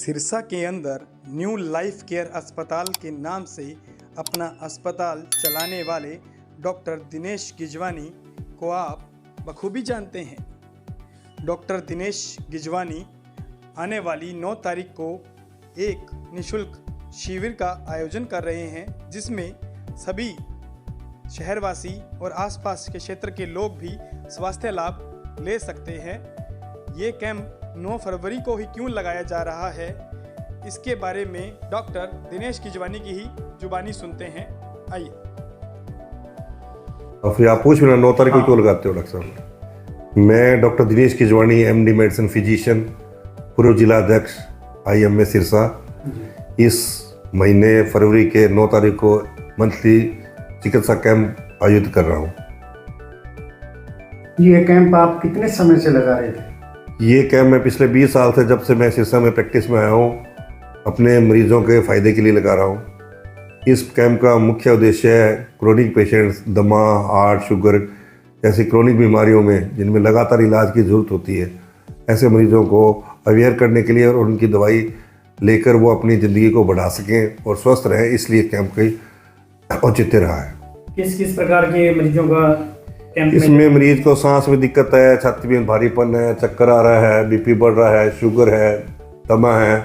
सिरसा के अंदर new life care अस्पताल के नाम से अपना अस्पताल चलाने वाले डॉक्टर दिनेश गिजवानी को आप बखूबी जानते हैं। डॉक्टर दिनेश गिजवानी आने वाली 9 तारीख को एक निःशुल्क शिविर का आयोजन कर रहे हैं, जिसमें सभी शहरवासी और आसपास के क्षेत्र के लोग भी स्वास्थ्य लाभ ले सकते हैं। ये कैंप 9 फरवरी को ही क्यों लगाया जा रहा है, इसके बारे में डॉक्टर दिनेश गिजवानी की ही जुबानी सुनते हैं। आइए। और फिर आप पूछ रहे 9 तारीख को क्यों लगाते हो डॉक्टर साहब? मैं doctor Dinesh Gijwani, MD medicine physician, पूर्व जिला अध्यक्ष IMA सिरसा, इस महीने फरवरी के 9 तारीख को मंथली चिकित्सा कैंप आयोजित कर रहा हूँ। ये कैंप आप कितने समय से लगा रहे थे? ये कैंप मैं पिछले 20 साल से, जब से मैं सिरसा में प्रैक्टिस में आया हूँ, अपने मरीजों के फ़ायदे के लिए लगा रहा हूँ। इस कैंप का मुख्य उद्देश्य है क्रोनिक पेशेंट्स, दमा, हार्ट, शुगर जैसी क्रोनिक बीमारियों में जिनमें लगातार इलाज की ज़रूरत होती है, ऐसे मरीजों को अवेयर करने के लिए और उनकी दवाई लेकर वो अपनी ज़िंदगी को बढ़ा सकें और स्वस्थ रहें, इसलिए कैंप का औचित्य रहा है। किस किस प्रकार के मरीजों का कैंप? इसमें मरीज को सांस में दिक्कत है, छाती में भारीपन है, चक्कर आ रहा है, BP बढ़ रहा है, शुगर है, दमा है,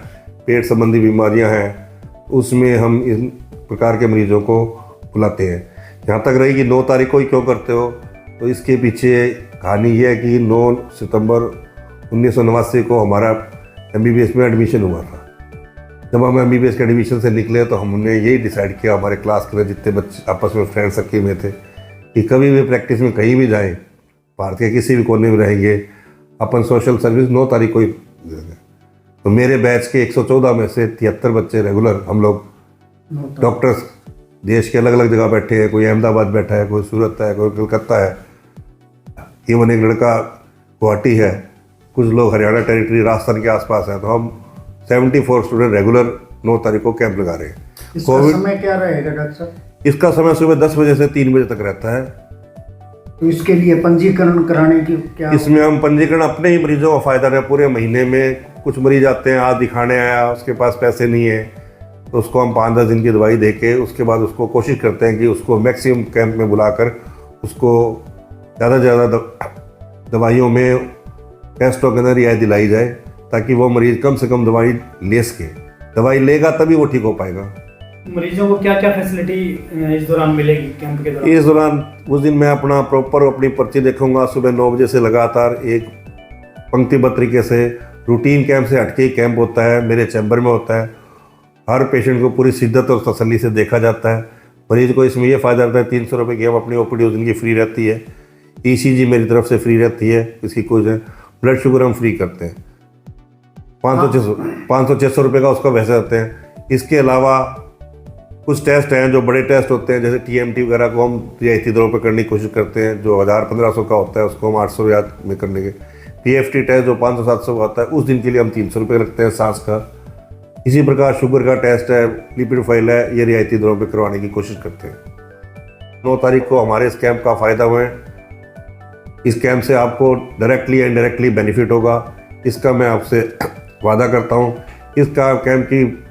पेट संबंधी बीमारियां हैं, उसमें हम इन प्रकार के मरीजों को बुलाते हैं। यहाँ तक रही कि 9 तारीख को ही क्यों करते हो, तो इसके पीछे कहानी ये है कि 9 सितंबर 1989 को हमारा MBBS में एडमिशन हुआ था। जब हम MBBS के एडमिशन से निकले तो हमने यही डिसाइड किया, हमारे क्लास के जितने बच्चे आपस में फ्रेंड सर्किल में थे, कि कभी भी प्रैक्टिस में कहीं भी जाएं, भारत के किसी भी कोने में रहेंगे, अपन सोशल सर्विस 9 तारीख को ही देंगे। तो मेरे बैच के 114 में से 73 बच्चे रेगुलर, हम लोग डॉक्टर्स देश के अलग अलग जगह बैठे हैं, कोई अहमदाबाद बैठा है, कोई सूरत है, कोई कलकत्ता है, इवन एक लड़का गुवाहाटी है, कुछ लोग हरियाणा टेरिटरी, राजस्थान के आसपास हैं। तो हम 74 स्टूडेंट रेगुलर 9 तारीख को कैंप लगा रहे हैं। इसका समय क्या रहेगा डॉक्टर साहब? इसका समय सुबह 10 बजे से 3 बजे तक रहता है। तो इसके लिए पंजीकरण कराने की क्या? इसमें हम पंजीकरण अपने ही मरीजों का फ़ायदा है। पूरे महीने में कुछ मरीज आते हैं, आज दिखाने आया, उसके पास पैसे नहीं है, तो उसको हम 5-10 दिन की दवाई देके उसके बाद उसको कोशिश करते हैं कि उसको मैक्सिमम कैंप में बुलाकर उसको ज़्यादा से ज़्यादा दवाइयों में टेस्टों के अंदर रियायत दिलाई जाए, ताकि वो मरीज़ कम से कम दवाई ले सके। दवाई लेगा तभी वो ठीक हो पाएगा। मरीजों को क्या क्या फैसिलिटी इस दौरान मिलेगी कैंप के दौरान? इस दौरान उस दिन मैं अपना प्रॉपर अपनी पर्ची देखूंगा। सुबह 9 बजे से लगातार एक पंक्तिबद्ध तरीके से रूटीन कैंप से हटके ही कैंप होता है, मेरे चैम्बर में होता है। हर पेशेंट को पूरी शिद्दत और तसल्ली से देखा जाता है। मरीज को इसमें यह फ़ायदा रहता है, 300 रुपये की हम अपनी OPD उस दिन की फ्री रहती है, ECG मेरी तरफ से फ्री रहती है, इसकी कोई ब्लड शुगर हम फ्री करते हैं, 500-600 रुपये का उसका वैसे रहते हैं। इसके अलावा कुछ टेस्ट हैं जो बड़े टेस्ट होते हैं, जैसे TMT वगैरह को हम रियायती दरों पर करने की कोशिश करते हैं। जो 1000-1500 का होता है उसको हम 800 में करने के। PFT टेस्ट जो 500-700 का होता है उस दिन के लिए हम 300 रुपये रखते हैं सांस का। इसी प्रकार शुगर का टेस्ट है, लिपिड फाइल है, ये रियायती दरों पर करवाने की कोशिश करते हैं। 9 तारीख को हमारे इस कैंप का फ़ायदा हुए। इस कैंप से आपको डायरेक्टली या इनडायरेक्टली बेनिफिट होगा, इसका मैं आपसे वादा करता हूँ। इसका कैंप की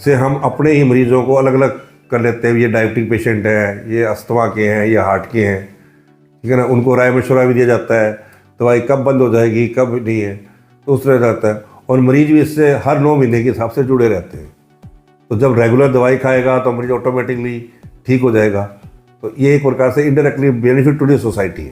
से हम अपने ही मरीजों को अलग अलग कर लेते हैं। ये डायबिटिक पेशेंट है, ये अस्थमा के हैं, ये हार्ट के हैं, ठीक है ना। उनको राय मशवरा भी दिया जाता है, दवाई कब बंद हो जाएगी, कब नहीं है, तो उस तरह रहता है। और मरीज भी इससे हर 9 महीने के हिसाब से जुड़े रहते हैं। तो जब रेगुलर दवाई खाएगा तो मरीज ऑटोमेटिकली ठीक हो जाएगा। तो ये एक प्रकार से indirectly benefit to the society है।